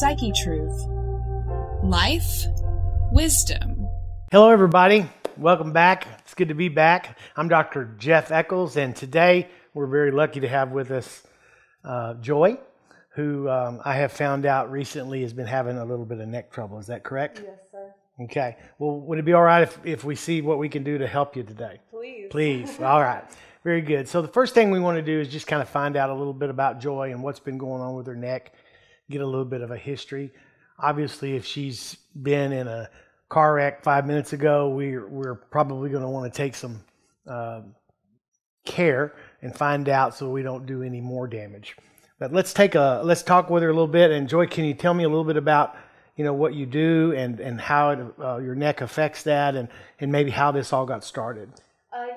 Psyche Truth. Life, wisdom. Hello, everybody. Welcome back. It's good to be back. I'm Dr. Jeff Eccles, and today we're very lucky to have with us Joy, who I have found out recently has been having a little bit of neck trouble. Is that correct? Yes, sir. Okay. Well, would it be all right if we see what we can do to help you today? Please. Please. All right. Very good. So the first thing we want to do is just kind of find out a little bit about Joy and what's been going on with her neck, get a little bit of a history. Obviously, if she's been in a car wreck 5 minutes ago, we're probably going to want to take some care and find out so we don't do any more damage. But let's talk with her a little bit. And Joy, can you tell me a little bit about what you do and how your neck affects that and maybe how this all got started?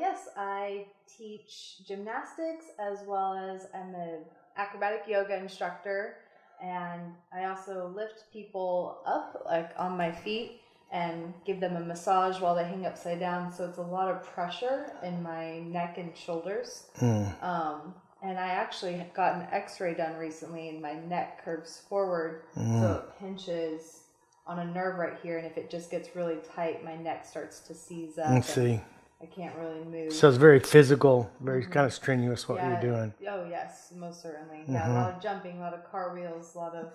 Yes, I teach gymnastics as well as I'm an acrobatic yoga instructor, and I also lift people up like on my feet and give them a massage while they hang upside down. So it's a lot of pressure in my neck and shoulders. And I actually got an x-ray done recently and my neck curves forward, so it pinches on a nerve right here, and if it just gets really tight, my neck starts to seize up. Let's see. I can't really move. So it's very physical, very kind of strenuous what you're doing. Oh, yes, most certainly. Yeah, a lot of jumping, a lot of cartwheels, a lot of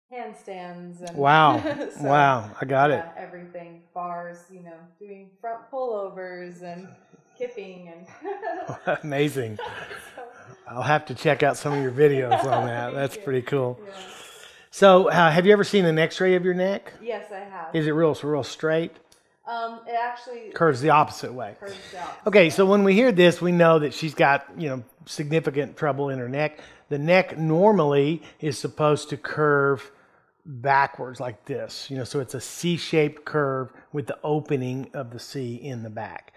handstands. And Wow. so, wow. I got it. Everything. Bars, doing front pullovers and kipping. And Amazing. I'll have to check out some of your videos on that. That's pretty cool. Yeah. So have you ever seen an x-ray of your neck? Yes, I have. Is it real straight? It actually curves the opposite way. Curves out. Okay, so when we hear this, we know that she's got, significant trouble in her neck. The neck normally is supposed to curve backwards like this, so it's a C-shaped curve with the opening of the C in the back.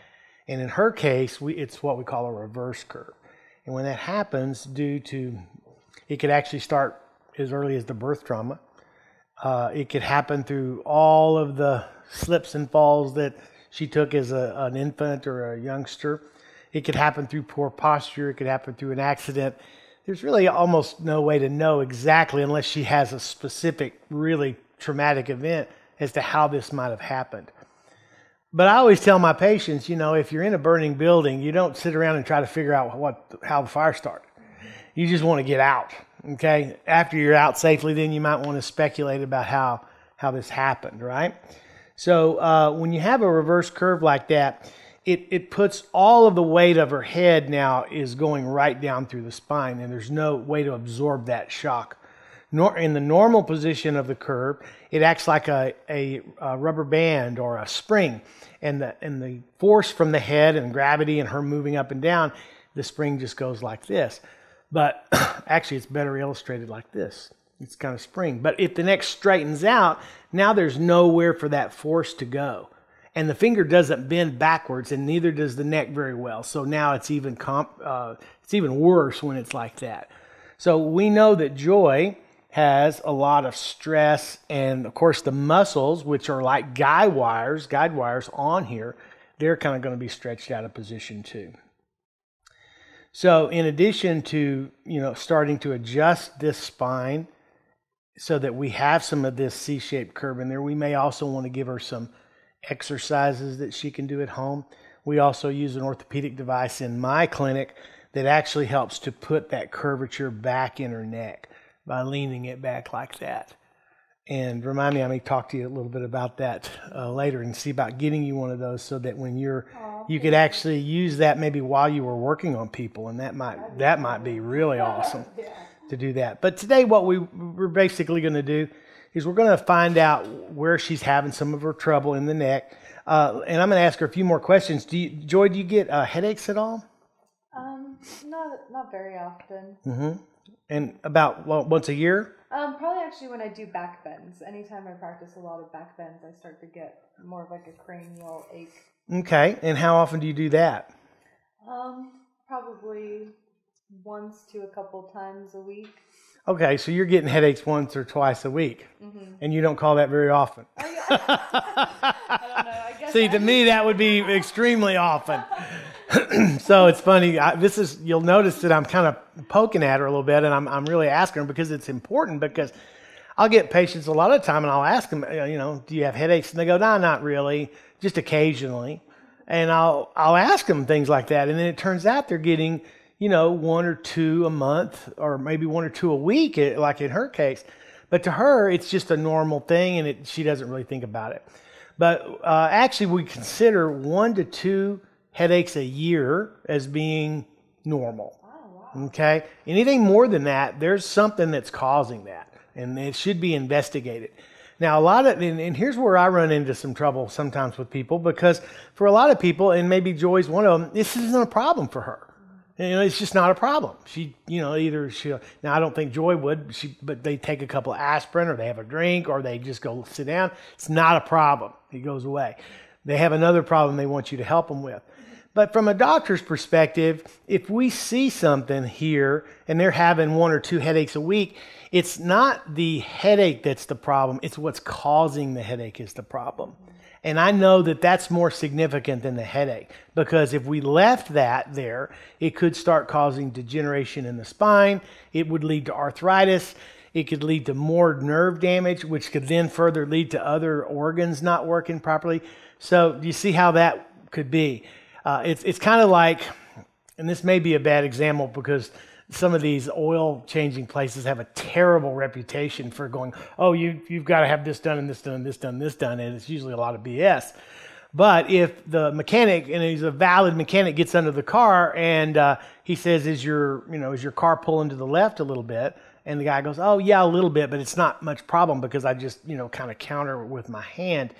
And in her case, it's what we call a reverse curve. And when that happens, it could actually start as early as the birth trauma. It could happen through all of the slips and falls that she took as an infant or a youngster. It could happen through poor posture. It could happen through an accident. There's really almost no way to know exactly unless she has a specific, really traumatic event as to how this might have happened. But I always tell my patients, if you're in a burning building, you don't sit around and try to figure out how the fire started. You just want to get out. Okay? After you're out safely, then you might want to speculate about how this happened, right? So when you have a reverse curve like that, it puts all of the weight of her head now is going right down through the spine, and there's no way to absorb that shock. In the normal position of the curve, it acts like a rubber band or a spring, and the force from the head and gravity and her moving up and down, the spring just goes like this. But actually, it's better illustrated like this. It's kind of spring. But if the neck straightens out, now there's nowhere for that force to go. And the finger doesn't bend backwards, and neither does the neck very well. So now it's even worse when it's like that. So we know that Joy has a lot of stress, and of course the muscles, which are like guide wires on here, they're kind of going to be stretched out of position too. So in addition to, starting to adjust this spine so that we have some of this C-shaped curve in there, we may also want to give her some exercises that she can do at home. We also use an orthopedic device in my clinic that actually helps to put that curvature back in her neck by leaning it back like that. And remind me, I may talk to you a little bit about that later and see about getting you one of those so that when you could actually use that maybe while you were working on people, and that might be really awesome to do that. But today what we're basically going to do is we're going to find out where she's having some of her trouble in the neck. And I'm going to ask her a few more questions. Joy, do you get headaches at all? Not very often. Mm-hmm. And about once a year? Probably actually when I do back bends. Anytime I practice a lot of back bends, I start to get more of like a cranial ache. Okay. And how often do you do that? Probably once to a couple times a week. Okay, so you're getting headaches once or twice a week, and you don't call that very often. Oh, yeah. I don't know. I guess See, to me, that would be extremely often. So it's funny. You'll notice that I'm kind of poking at her a little bit, and I'm really asking her because it's important. Because I'll get patients a lot of the time and I'll ask them, do you have headaches? And they go, no, not really, just occasionally. And I'll ask them things like that. And then it turns out they're getting, 1 or 2 a month, or maybe 1 or 2 a week, like in her case. But to her, it's just a normal thing, and she doesn't really think about it. But actually, we consider 1 to 2 headaches a year as being normal. Oh, wow. Okay? Anything more than that, there's something that's causing that, and it should be investigated. Now, and here's where I run into some trouble sometimes with people, because for a lot of people, and maybe Joy's one of them, this isn't a problem for her. It's just not a problem. Now I don't think Joy would, but they take a couple of aspirin, or they have a drink, or they just go sit down. It's not a problem. It goes away. They have another problem they want you to help them with. But from a doctor's perspective, if we see something here and they're having 1 or 2 headaches a week, it's not the headache that's the problem. It's what's causing the headache is the problem. And I know that that's more significant than the headache, because if we left that there, it could start causing degeneration in the spine. It would lead to arthritis. It could lead to more nerve damage, which could then further lead to other organs not working properly. So you see how that could be. It's kind of like, and this may be a bad example because some of these oil changing places have a terrible reputation for going, oh, you've got to have this done and this done and this done and this done, and it's usually a lot of BS. But if the mechanic, and he's a valid mechanic, gets under the car and he says, is your car pulling to the left a little bit? And the guy goes, oh yeah, a little bit, but it's not much problem because I just kind of counter with my hand.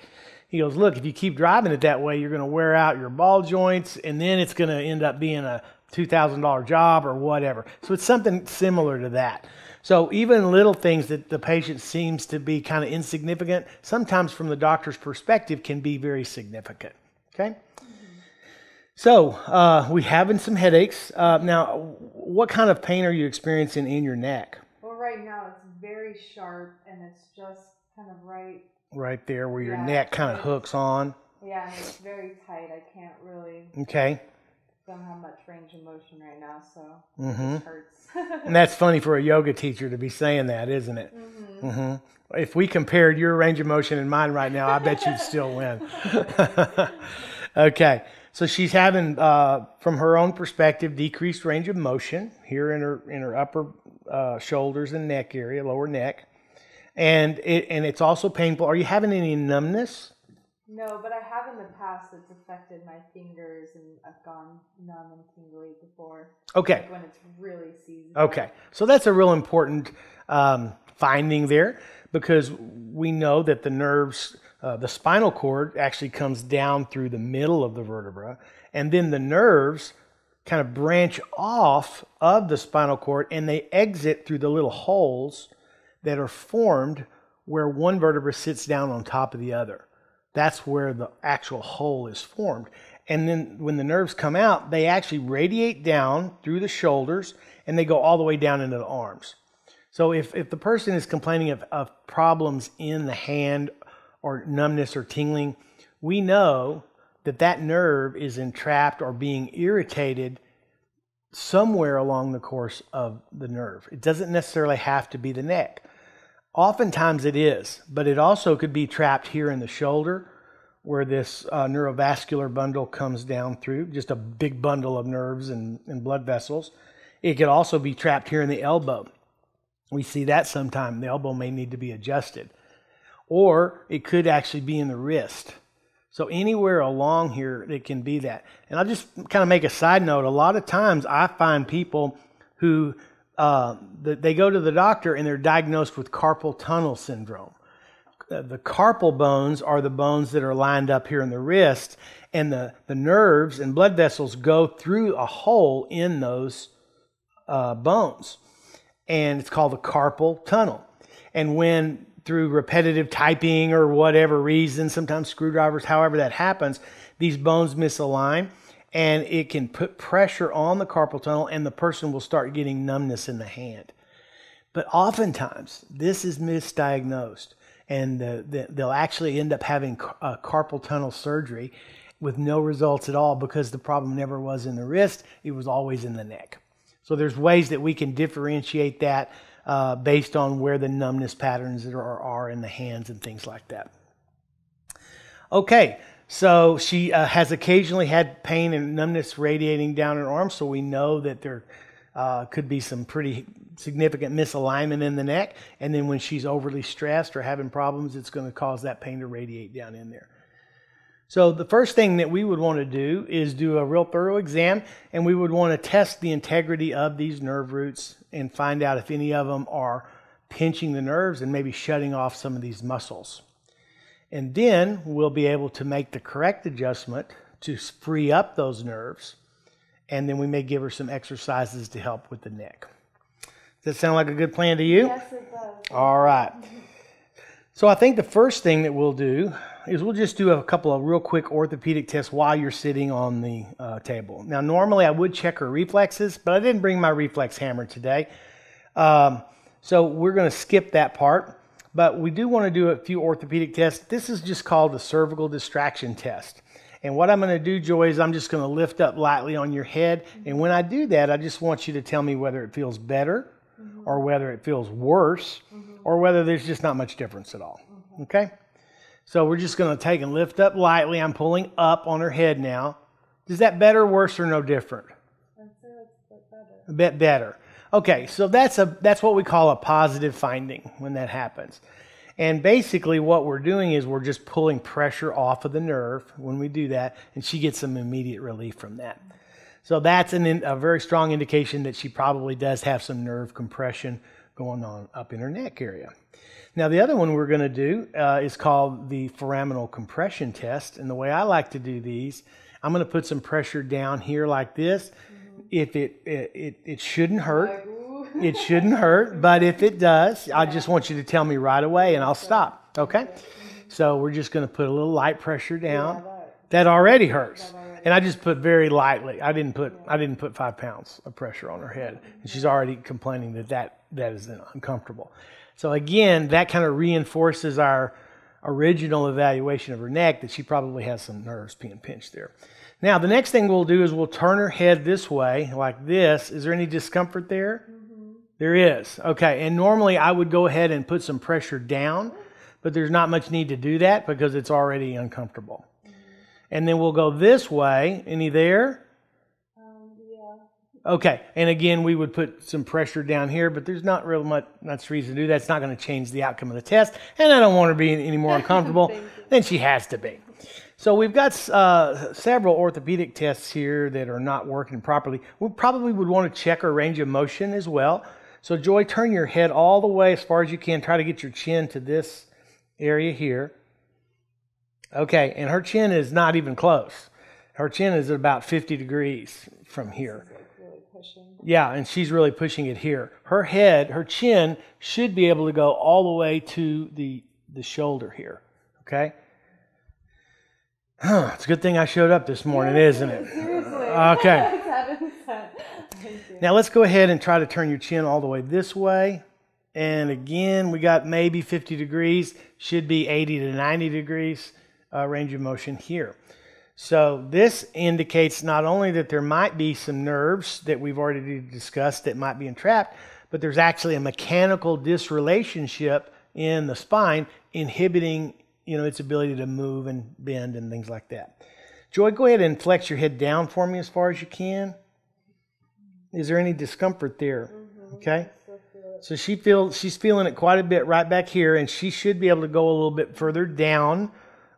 He goes, look, if you keep driving it that way, you're going to wear out your ball joints, and then it's going to end up being a $2,000 job or whatever. So it's something similar to that. So even little things that the patient seems to be kind of insignificant, sometimes from the doctor's perspective can be very significant. Okay? Mm-hmm. So we're having some headaches. Now, what kind of pain are you experiencing in your neck? Well, right now it's very sharp, and it's just kind of right there where your neck kind of hooks on. Yeah, and it's very tight. I can't really. Okay. Don't have much range of motion right now, so it hurts. And that's funny for a yoga teacher to be saying that, isn't it? Mm-hmm. Mm-hmm. If we compared your range of motion and mine right now, I bet you'd still win. Okay, so she's having, from her own perspective, decreased range of motion here in her upper shoulders and neck area, lower neck, and it's also painful. Are you having any numbness? No, but I have in the past. It's affected my fingers, and I've gone numb and tingly before. Okay. Like when it's really seasonal. Okay. So that's a real important finding there, because we know that the nerves, the spinal cord actually comes down through the middle of the vertebra, and then the nerves kind of branch off of the spinal cord, and they exit through the little holes that are formed where one vertebra sits down on top of the other. That's where the actual hole is formed. And then when the nerves come out, they actually radiate down through the shoulders, and they go all the way down into the arms. So if the person is complaining of problems in the hand or numbness or tingling, we know that nerve is entrapped or being irritated somewhere along the course of the nerve. It doesn't necessarily have to be the neck. Oftentimes it is, but it also could be trapped here in the shoulder where this neurovascular bundle comes down through, just a big bundle of nerves and blood vessels. It could also be trapped here in the elbow. We see that sometimes. The elbow may need to be adjusted. Or it could actually be in the wrist. So anywhere along here, it can be that. And I'll just kind of make a side note. A lot of times I find people who they go to the doctor and they're diagnosed with carpal tunnel syndrome. The carpal bones are the bones that are lined up here in the wrist, and the nerves and blood vessels go through a hole in those bones. And it's called the carpal tunnel. And when through repetitive typing or whatever reason, sometimes screwdrivers, however that happens, these bones misalign, and it can put pressure on the carpal tunnel, and the person will start getting numbness in the hand. But oftentimes, this is misdiagnosed, and they'll actually end up having carpal tunnel surgery with no results at all, because the problem never was in the wrist, it was always in the neck. So there's ways that we can differentiate that based on where the numbness patterns are in the hands and things like that. Okay, so she has occasionally had pain and numbness radiating down her arm, so we know that there could be some pretty significant misalignment in the neck, and then when she's overly stressed or having problems, it's going to cause that pain to radiate down in there. So the first thing that we would want to do is do a real thorough exam, and we would want to test the integrity of these nerve roots and find out if any of them are pinching the nerves and maybe shutting off some of these muscles. And then we'll be able to make the correct adjustment to free up those nerves, and then we may give her some exercises to help with the neck. Does that sound like a good plan to you? Yes, it does. All right. So I think the first thing that we'll do is we'll just do a couple of real quick orthopedic tests while you're sitting on the table. Now, normally I would check her reflexes, but I didn't bring my reflex hammer today. So we're going to skip that part. But we do want to do a few orthopedic tests. This is just called a cervical distraction test. And what I'm going to do, Joy, is I'm just going to lift up lightly on your head. And when I do that, I just want you to tell me whether it feels better or whether it feels worse or whether there's just not much difference at all. Okay? So we're just going to take and lift up lightly. I'm pulling up on her head now. Is that better, worse, or no different? I'd say it's a bit better. A bit better. Okay, so that's what we call a positive finding when that happens. And basically what we're doing is we're just pulling pressure off of the nerve when we do that, and she gets some immediate relief from that. So that's a very strong indication that she probably does have some nerve compression going on up in her neck area. Now the other one we're going to do is called the foraminal compression test, and the way I like to do these, I'm going to put some pressure down here like this. If it shouldn't hurt, it shouldn't hurt, but if it does, I just want you to tell me right away and I'll stop, okay? So we're just going to put a little light pressure down. That already hurts. And I just put very lightly. I didn't put 5 pounds of pressure on her head. And she's already complaining that is uncomfortable. So again, that kind of reinforces our original evaluation of her neck that she probably has some nerves being pinched there. Now, the next thing we'll do is we'll turn her head this way, like this. Is there any discomfort there? There is. Okay, and normally I would go ahead and put some pressure down, but there's not much need to do that because it's already uncomfortable. And then we'll go this way. Any there? Yeah. Okay, and again, we would put some pressure down here, but there's not real much reason to do that. It's not going to change the outcome of the test, and I don't want her to be any more uncomfortable than she has to be. So we've got several orthopedic tests here that are not working properly. We probably would want to check her range of motion as well. So Joy, turn your head all the way as far as you can. Try to get your chin to this area here. Okay, and her chin is not even close. Her chin is at about 50 degrees from here. Really pushing. Yeah, and she's really pushing it here. Her chin should be able to go all the way to the shoulder here. Okay? It's a good thing I showed up this morning, isn't it? Seriously. Okay. Thank you. Now let's go ahead and try to turn your chin all the way this way. And again, we got maybe 50 degrees. Should be 80 to 90 degrees range of motion here. So this indicates not only that there might be some nerves that we've already discussed that might be entrapped, but there's actually a mechanical disrelationship in the spine inhibiting its ability to move and bend and things like that. Joy, go ahead and flex your head down for me as far as you can. Is there any discomfort there? Okay. So she's feeling it quite a bit right back here, and she should be able to go a little bit further down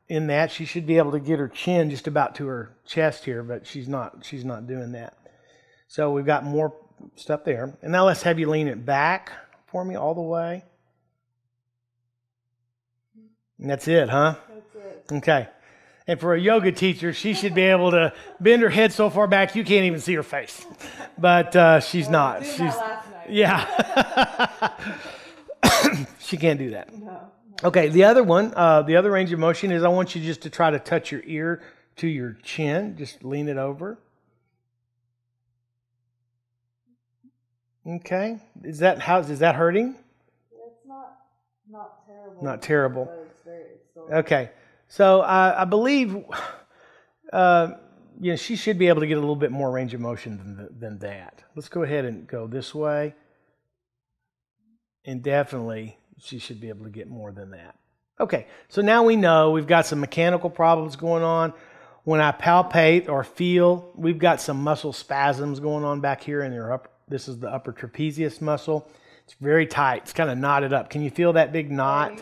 in that. She should be able to get her chin just about to her chest here, but she's not doing that. So we've got more stuff there. And now let's have you lean it back for me all the way. And that's it, huh? That's it. Okay. And for a yoga teacher, she should be able to bend her head so far back you can't even see her face. But she's not. She's She's last night. yeah. She can't do that. No. Okay, the other one, the other range of motion is I want you just to try to touch your ear to your chin. Just lean it over. Okay. Is that hurting? It's not terrible. Not terrible. But it's still Okay. So I believe she should be able to get a little bit more range of motion than that. Let's go ahead and go this way. And definitely she should be able to get more than that. Okay, so now we know we've got some mechanical problems going on. When I palpate or feel, we've got some muscle spasms going on back here in your upper. This is the upper trapezius muscle. It's very tight. It's kind of knotted up. Can you feel that big knot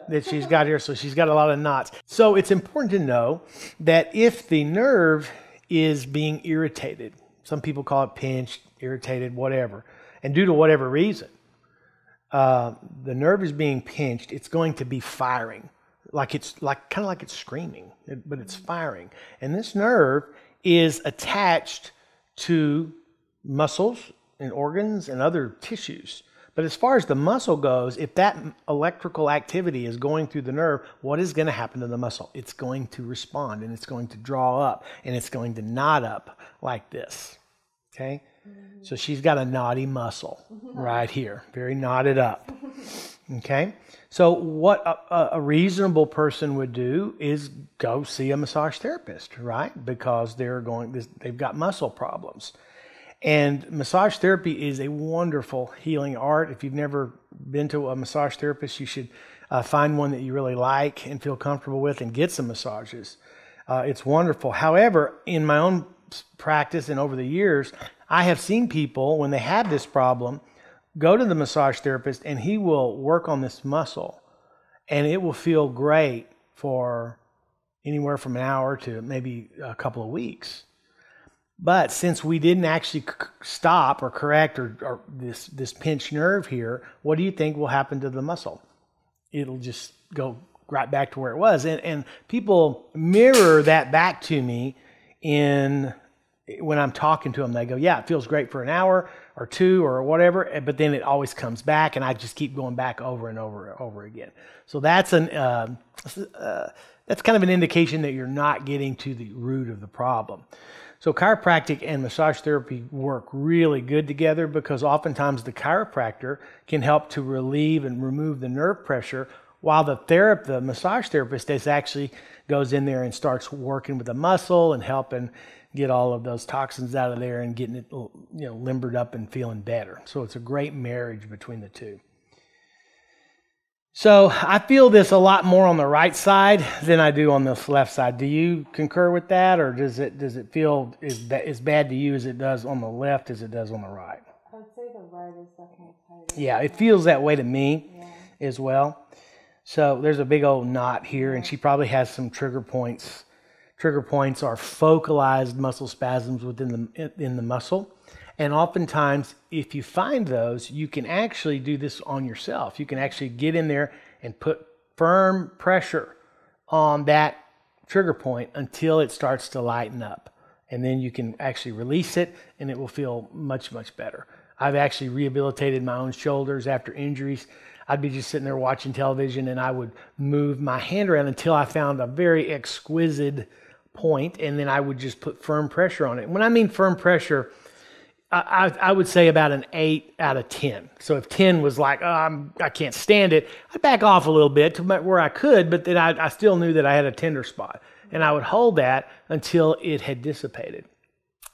that she's got here? So she's got a lot of knots. So it's important to know that if the nerve is being irritated, some people call it pinched, irritated, whatever, and due to whatever reason, the nerve is being pinched, it's going to be firing, kind of like it's screaming, but it's firing. And this nerve is attached to muscles and organs and other tissues. But as far as the muscle goes, if that electrical activity is going through the nerve, what is going to happen to the muscle? It's going to respond, and it's going to draw up, and it's going to knot up like this. Okay? So she's got a knotty muscle right here, very knotted up. Okay? So what a reasonable person would do is go see a massage therapist, right? Because they've got muscle problems. And massage therapy is a wonderful healing art. If you've never been to a massage therapist, you should find one that you really like and feel comfortable with and get some massages. It's wonderful. However, in my own practice and over the years, I have seen people, when they have this problem, go to the massage therapist and he will work on this muscle and it will feel great for anywhere from an hour to maybe a couple of weeks. But since we didn't actually stop or correct or this pinched nerve here, what do you think will happen to the muscle? It'll just go right back to where it was. And people mirror that back to me when I'm talking to them. They go, yeah, it feels great for an hour or two or whatever, but then it always comes back, and I just keep going back over and over and over again. So that's kind of an indication that you're not getting to the root of the problem. So chiropractic and massage therapy work really good together because oftentimes the chiropractor can help to relieve and remove the nerve pressure while the massage therapist actually goes in there and starts working with the muscle and helping get all of those toxins out of there and getting it, limbered up and feeling better. So it's a great marriage between the two. So I feel this a lot more on the right side than I do on this left side. Do you concur with that, or does it feel as bad to you as it does on the left as it does on the right? I would say the right is definitely tighter. Yeah, it feels that way to me as well. So there's a big old knot here, and she probably has some trigger points. Trigger points are focalized muscle spasms within the muscle. And oftentimes, if you find those, you can actually do this on yourself. You can actually get in there and put firm pressure on that trigger point until it starts to lighten up. And then you can actually release it, and it will feel much, much better. I've actually rehabilitated my own shoulders after injuries. I'd be just sitting there watching television, and I would move my hand around until I found a very exquisite point, and then I would just put firm pressure on it. When I mean firm pressure, I would say about an 8 out of 10. So if 10 was like, I can't stand it, I'd back off a little bit to where I could, but then I still knew that I had a tender spot. And I would hold that until it had dissipated.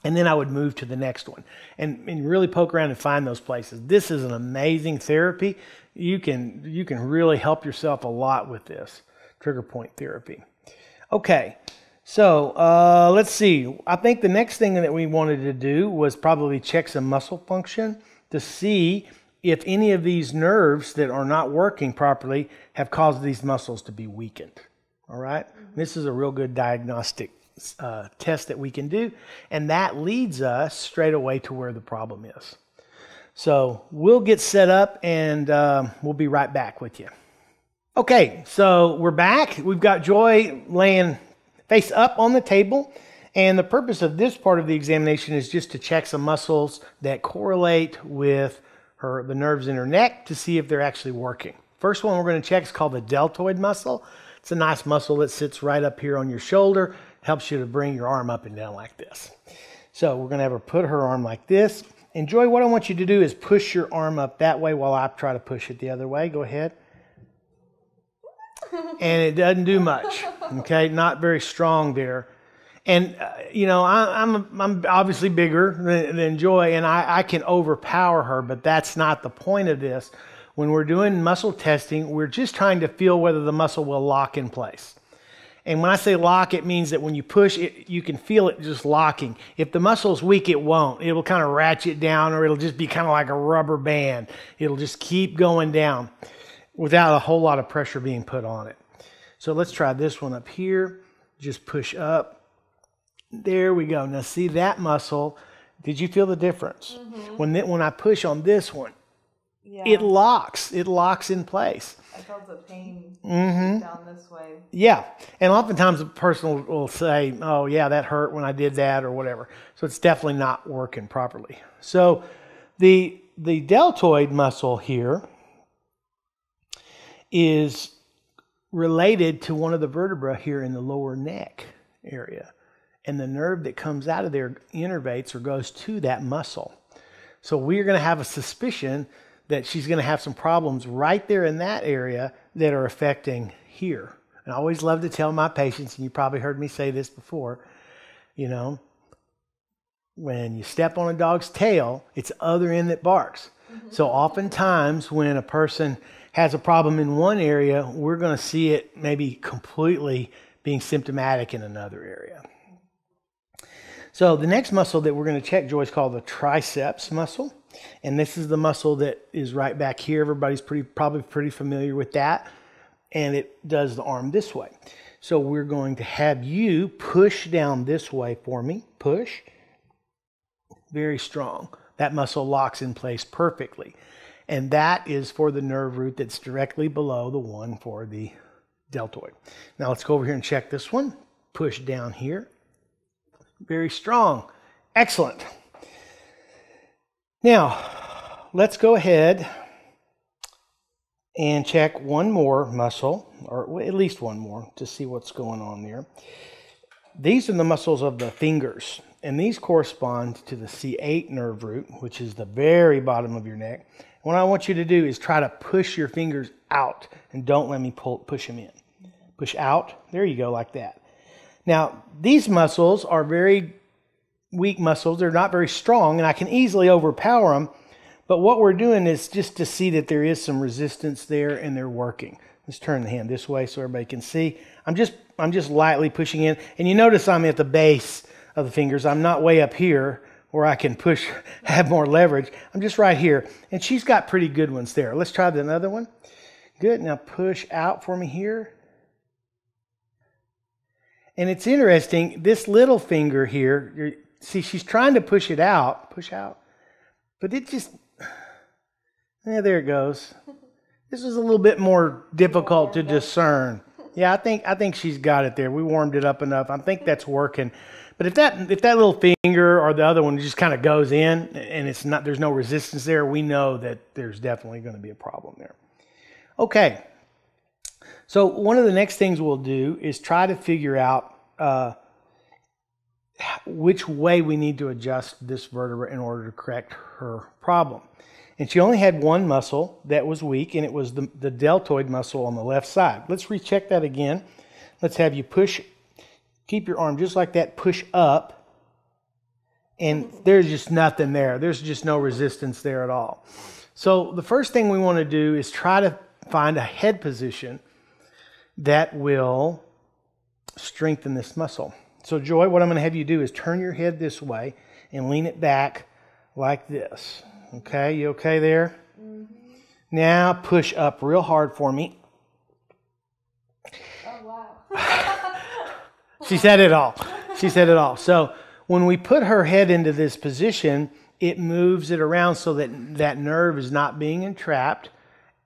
And then I would move to the next one and really poke around and find those places. This is an amazing therapy. You can really help yourself a lot with this trigger point therapy. Okay. So let's see. I think the next thing that we wanted to do was probably check some muscle function to see if any of these nerves that are not working properly have caused these muscles to be weakened. All right? This is a real good diagnostic test that we can do, and that leads us straight away to where the problem is. So we'll get set up, and we'll be right back with you. Okay, so we're back. We've got Joy laying face up on the table, and the purpose of this part of the examination is just to check some muscles that correlate with the nerves in her neck to see if they're actually working. First one we're going to check is called the deltoid muscle. It's a nice muscle that sits right up here on your shoulder, helps you to bring your arm up and down like this. So we're going to have her put her arm like this. And Joy, what I want you to do is push your arm up that way while I try to push it the other way. Go ahead. And it doesn't do much, okay? Not very strong there. And, I'm obviously bigger than Joy, and I can overpower her, but that's not the point of this. when we're doing muscle testing, we're just trying to feel whether the muscle will lock in place. And when I say lock, it means that when you push it, you can feel it just locking. If the muscle's weak, it won't. It'll kind of ratchet down, or it'll just be kind of like a rubber band. It'll just keep going down without a whole lot of pressure being put on it. So let's try this one up here. Just push up. There we go. Now see that muscle. Did you feel the difference? When I push on this one, it locks. It locks in place. I felt the pain down this way. Yeah. And oftentimes the person will say, oh, yeah, that hurt when I did that or whatever. So it's definitely not working properly. So the deltoid muscle here is related to one of the vertebrae here in the lower neck area. And the nerve that comes out of there innervates or goes to that muscle. So we're going to have a suspicion that she's going to have some problems right there in that area that are affecting here. And I always love to tell my patients, and you probably heard me say this before, you know, when you step on a dog's tail, it's the other end that barks. So oftentimes when a person has a problem in one area, we're going to see it maybe completely being symptomatic in another area. So the next muscle that we're going to check, Joy, is called the triceps muscle. And this is the muscle that is right back here. Everybody's probably pretty familiar with that. And it does the arm this way. So we're going to have you push down this way for me. Push. Very strong. That muscle locks in place perfectly. And that is for the nerve root that's directly below the one for the deltoid. Now let's go over here and check this one. Push down here. Very strong. Excellent. Now, let's go ahead and check one more muscle, or at least one more, to see what's going on there. These are the muscles of the fingers, and these correspond to the C8 nerve root, which is the very bottom of your neck. What I want you to do is try to push your fingers out, and don't let me push them in. Push out. There you go, like that. Now, these muscles are very weak muscles. They're not very strong, and I can easily overpower them. But what we're doing is just to see that there is some resistance there and they're working. Let's turn the hand this way so everybody can see. I'm just lightly pushing in. And you notice I'm at the base of the fingers. I'm not way up here where I can push, have more leverage. I'm just right here. And she's got pretty good ones there. Let's try another one. Good. Now push out for me here. And it's interesting, this little finger here, see, she's trying to push it out. Push out. But it just, there it goes. This was a little bit more difficult to discern. Yeah, I think she's got it there. We warmed it up enough. I think that's working. But if that little finger or the other one just kind of goes in and it's not, there's no resistance there, we know that there's definitely going to be a problem there. Okay. So one of the next things we'll do is try to figure out which way we need to adjust this vertebra in order to correct her problem. And she only had one muscle that was weak, and it was the deltoid muscle on the left side. Let's recheck that again. Let's have you push, keep your arm just like that, push up, and there's just nothing there. There's just no resistance there at all. So the first thing we want to do is try to find a head position that will strengthen this muscle. So Joy, what I'm going to have you do is turn your head this way and lean it back like this. Okay, you okay there? Mm-hmm. Now push up real hard for me. Oh, wow. She said it all. She said it all. So when we put her head into this position, it moves it around so that that nerve is not being entrapped.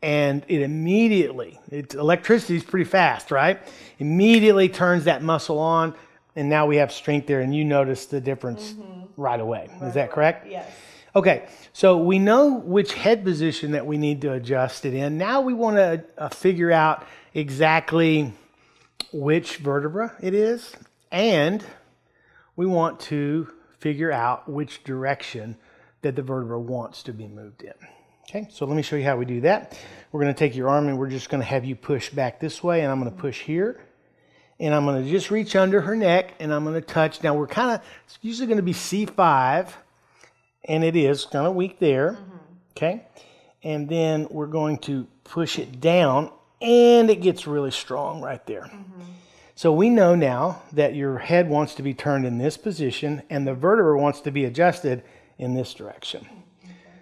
And it immediately, electricity is pretty fast, right? Immediately turns that muscle on, and now we have strength there, and you notice the difference right away. Is that correct? Yes. Okay, so we know which head position that we need to adjust it in. Now we want to figure out exactly which vertebra it is, and we want to figure out which direction that the vertebra wants to be moved in. Okay, so let me show you how we do that. We're going to take your arm and we're just going to have you push back this way, and I'm going to push here. And I'm going to just reach under her neck and I'm going to touch. Now we're it's usually going to be C5, and it is kind of weak there. Okay, and then we're going to push it down, and it gets really strong right there. So we know now that your head wants to be turned in this position, and the vertebra wants to be adjusted in this direction.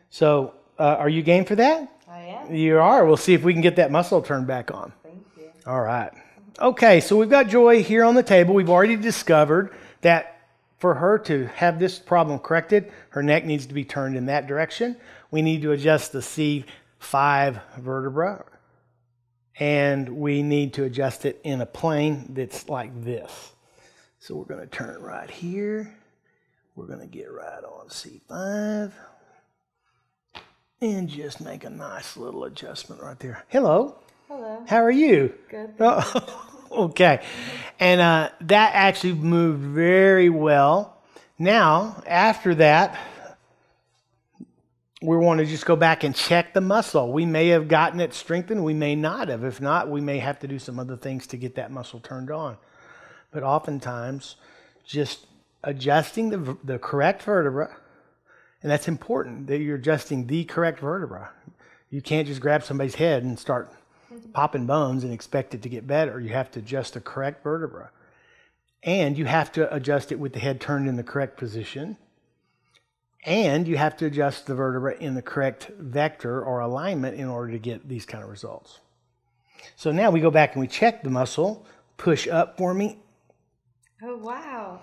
So are you game for that? I am. You are. We'll see if we can get that muscle turned back on. Thank you. All right. Okay, so we've got Joy here on the table. We've already discovered that for her to have this problem corrected, her neck needs to be turned in that direction. We need to adjust the C5 vertebra, and we need to adjust it in a plane that's like this. So we're going to turn it right here. We're going to get right on C5 and just make a nice little adjustment right there. Hello. Hello. How are you? Good. Oh, okay. And that actually moved very well. Now, after that, we want to just go back and check the muscle. We may have gotten it strengthened. We may not have. If not, we may have to do some other things to get that muscle turned on. But oftentimes, just adjusting the correct vertebra, and that's important, that you're adjusting the correct vertebra. You can't just grab somebody's head and start popping bones and expect it to get better. You have to adjust the correct vertebra. And you have to adjust it with the head turned in the correct position. And you have to adjust the vertebra in the correct vector or alignment in order to get these kind of results. So now we go back and we check the muscle. Push up for me. Oh, wow.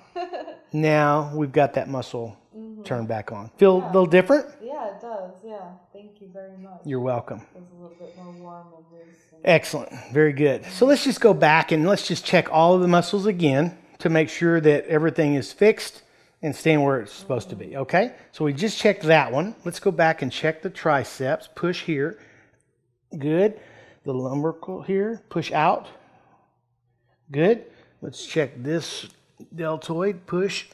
Now we've got that muscle turned back on. Feel a little different? Yeah, it does. Yeah. Thank you very much. You're welcome. It was a little bit more warm and loose. Excellent. Very good. So let's just go back and let's just check all of the muscles again to make sure that everything is fixed and staying where it's supposed to be. Okay? So we just checked that one. Let's go back and check the triceps. Push here. Good. The lumbrical here. Push out. Good. Let's check this deltoid. Push.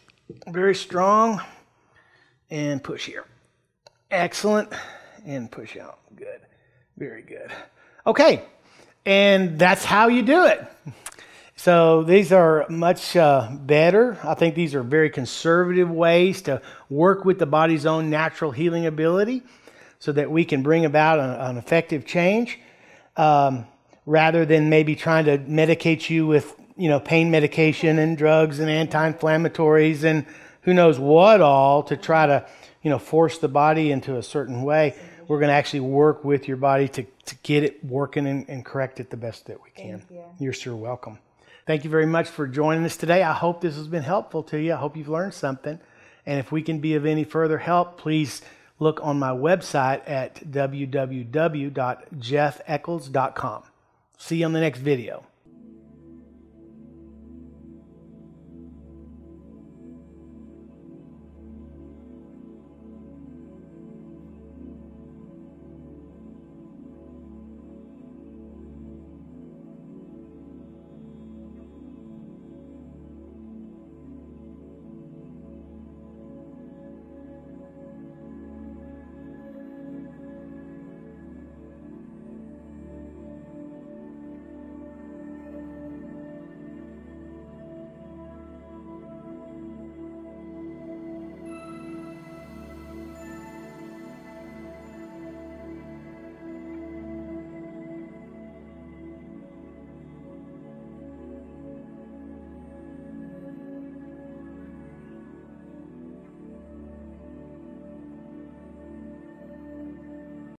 Very strong. And push here. Excellent. And push out. Good. Very good. Okay. And that's how you do it. So these are much better. I think these are very conservative ways to work with the body's own natural healing ability so that we can bring about an effective change rather than maybe trying to medicate you with, pain medication and drugs and anti-inflammatories and who knows what all to try to, force the body into a certain way. We're going to actually work with your body to get it working and correct it the best that we can. Thank you. You're sure welcome. Thank you very much for joining us today. I hope this has been helpful to you. I hope you've learned something. And if we can be of any further help, please look on my website at www.jeffeccles.com. See you on the next video.